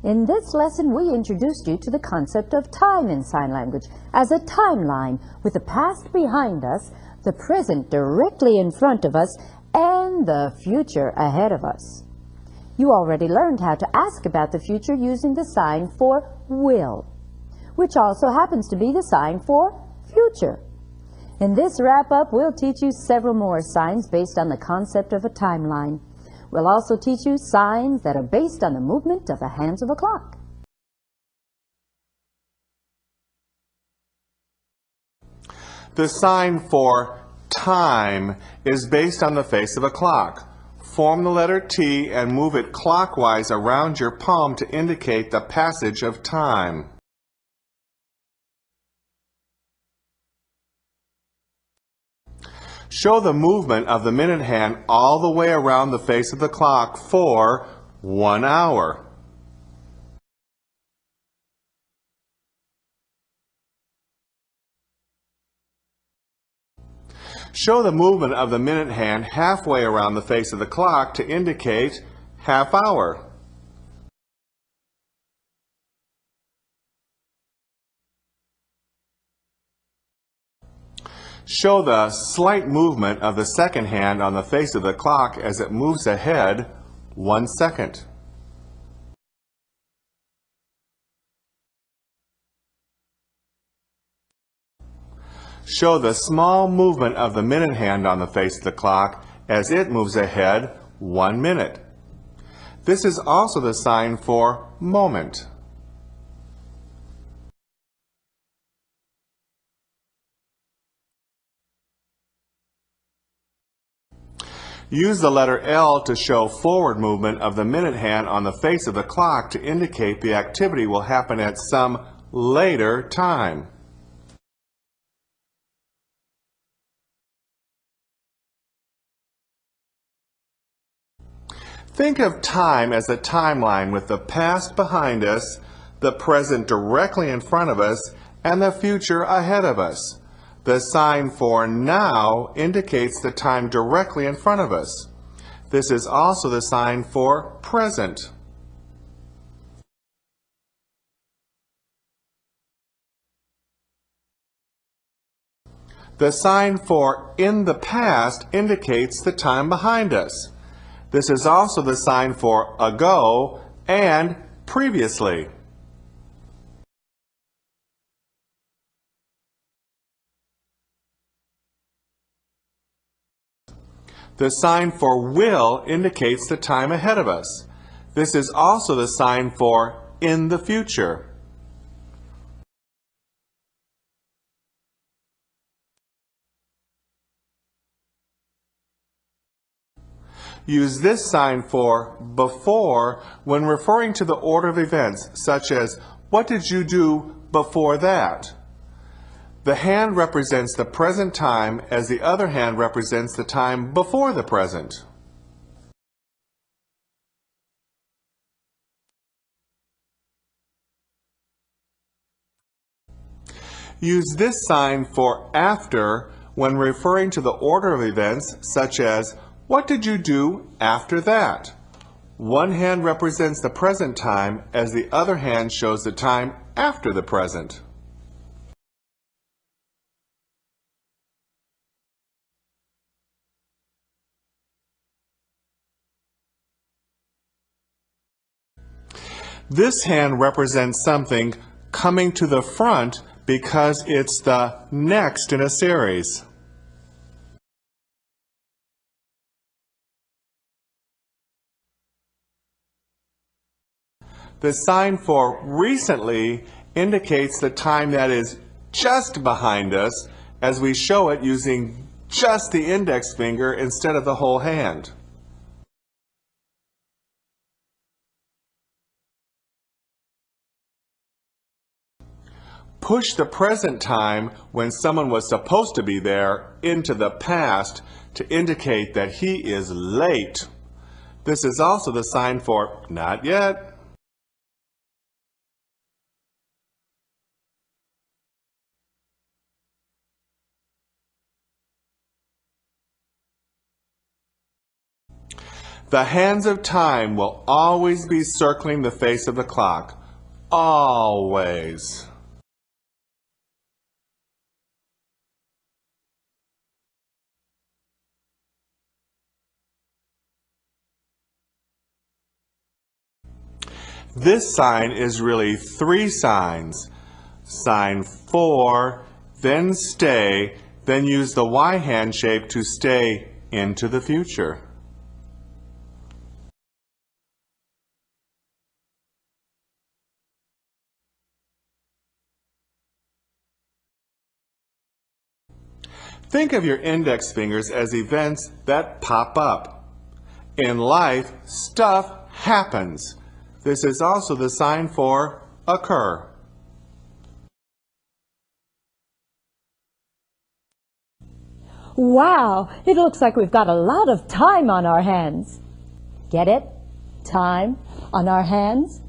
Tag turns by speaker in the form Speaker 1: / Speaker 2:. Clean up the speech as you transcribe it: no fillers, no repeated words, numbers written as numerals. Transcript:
Speaker 1: In this lesson, we introduced you to the concept of time in sign language as a timeline with the past behind us, the present directly in front of us, and the future ahead of us. You already learned how to ask about the future using the sign for will, which also happens to be the sign for future. In this wrap-up, we'll teach you several more signs based on the concept of a timeline. We'll also teach you signs that are based on the movement of the hands of a clock.
Speaker 2: The sign for time is based on the face of a clock. Form the letter T and move it clockwise around your palm to indicate the passage of time. Show the movement of the minute hand all the way around the face of the clock for 1 hour. Show the movement of the minute hand halfway around the face of the clock to indicate half hour. Show the slight movement of the second hand on the face of the clock as it moves ahead 1 second. Show the small movement of the minute hand on the face of the clock as it moves ahead 1 minute. This is also the sign for moment. Use the letter L to show forward movement of the minute hand on the face of the clock to indicate the activity will happen at some later time. Think of time as a timeline with the past behind us, the present directly in front of us, and the future ahead of us. The sign for now indicates the time directly in front of us. This is also the sign for present. The sign for in the past indicates the time behind us. This is also the sign for ago and previously. The sign for will indicates the time ahead of us. This is also the sign for in the future. Use this sign for before when referring to the order of events, such as, what did you do before that? The hand represents the present time as the other hand represents the time before the present. Use this sign for after when referring to the order of events, such as, what did you do after that? One hand represents the present time as the other hand shows the time after the present. This hand represents something coming to the front because it's the next in a series. The sign for recently indicates the time that is just behind us as we show it using just the index finger instead of the whole hand. Push the present time when someone was supposed to be there into the past to indicate that he is late. This is also the sign for not yet. The hands of time will always be circling the face of the clock. Always. This sign is really three signs. Sign for, then stay, then use the Y hand shape to stay into the future. Think of your index fingers as events that pop up. In life, stuff happens. This is also the sign for occur.
Speaker 1: Wow, it looks like we've got a lot of time on our hands. Get it? Time on our hands?